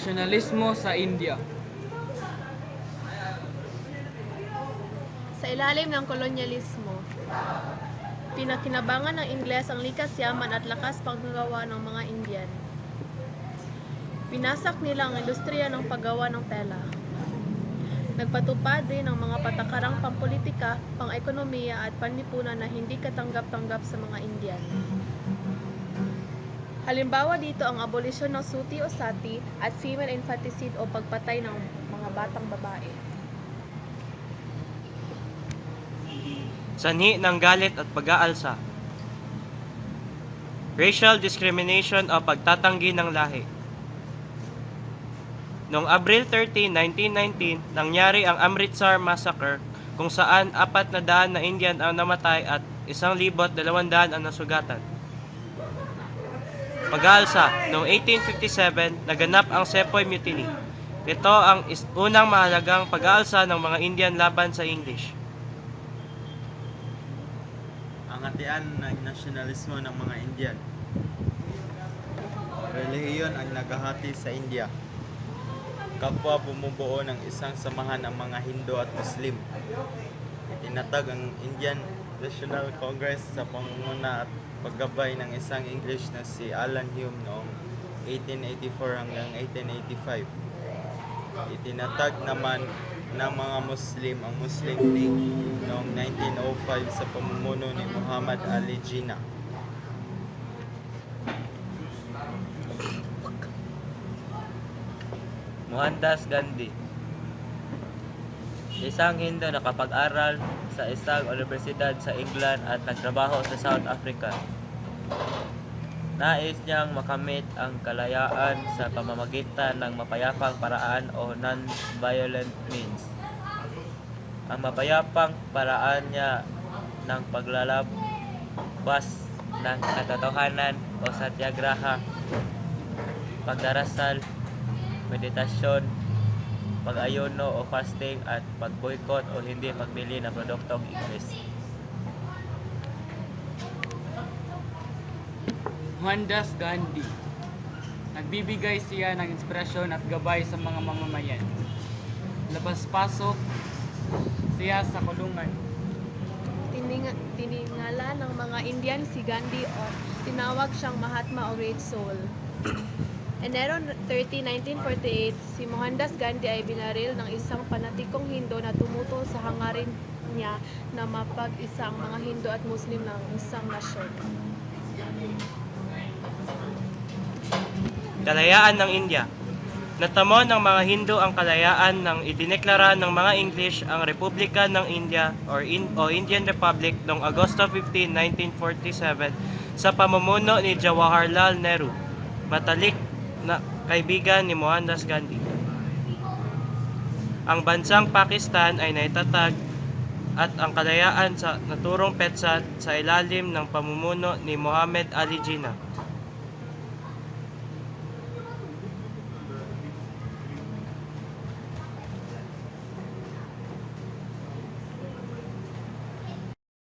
Nasyonalismo sa India. Sa ilalim ng kolonyalismo, pinakinabangan ng Ingles ang likas yaman at lakas paggagawa ng mga Indian. Pinasak nila ang industriya ng paggawa ng tela. Nagpatupad din ng mga patakarang pampolitika, pang-ekonomiya at panlipunan na hindi katanggap-tanggap sa mga Indian. Halimbawa dito ang abolisyon ng suti o sati at female infanticide o pagpatay ng mga batang babae. Sanhi ng galit at pag-aalsa. Racial discrimination o pagtatanggi ng lahi. Noong Abril 30, 1919, nangyari ang Amritsar Massacre kung saan 400 na Indian ang namatay at 1,200 ang nasugatan. Pag-aalsa, noong 1857, naganap ang Sepoy Mutiny. Ito ang unang mahalagang pag-aalsa ng mga Indian laban sa English. Ang hatian ng nasyonalismo ng mga Indian. Relihiyon ang naghahati sa India. Kapwa bumubuo ng isang samahan ang mga Hindu at Muslim. Itinatag ang Indian National Congress sa pangunguna at paggabay ng isang English na si Alan Hume noong 1884 hanggang 1885. Itinatag naman ng mga Muslim ang Muslim League noong 1905 sa pamumuno ni Muhammad Ali Jinnah. Mohandas Gandhi, isang Hindu na nakapag-aral sa isang universidad sa England at nagtrabaho sa South Africa. Nais niyang makamit ang kalayaan sa pamamagitan ng mapayapang paraan o non-violent means. Ang mapayapang paraan niya ng paglalabas ng katotohanan o satyagraha, pagdarasal, meditasyon, pag-ayuno o fasting at pag-boycott o hindi pagbili ng produktong Ingles. Mohandas Gandhi. Nagbibigay siya ng inspirasyon at gabay sa mga mamamayan. Labas-pasok siya sa kulungan. Tiningala ng mga Indian si Gandhi o tinawag siyang Mahatma o Great Soul. Enero 30, 1948, si Mohandas Gandhi ay binaril ng isang panatikong Hindu na tumutol sa hangarin niya na mapag-isa ang mga Hindu at Muslim ng isang nasyon. Kalayaan ng India. Natamo ng mga Hindu ang kalayaan nang idineklara ng mga English ang Republika ng India o Indian Republic noong Agosto 15, 1947 sa pamumuno ni Jawaharlal Nehru, matalik na kaibigan ni Mohandas Gandhi. Ang bansang Pakistan ay naitatag at ang kalayaan sa naturong petsa sa ilalim ng pamumuno ni Muhammad Ali Jinnah.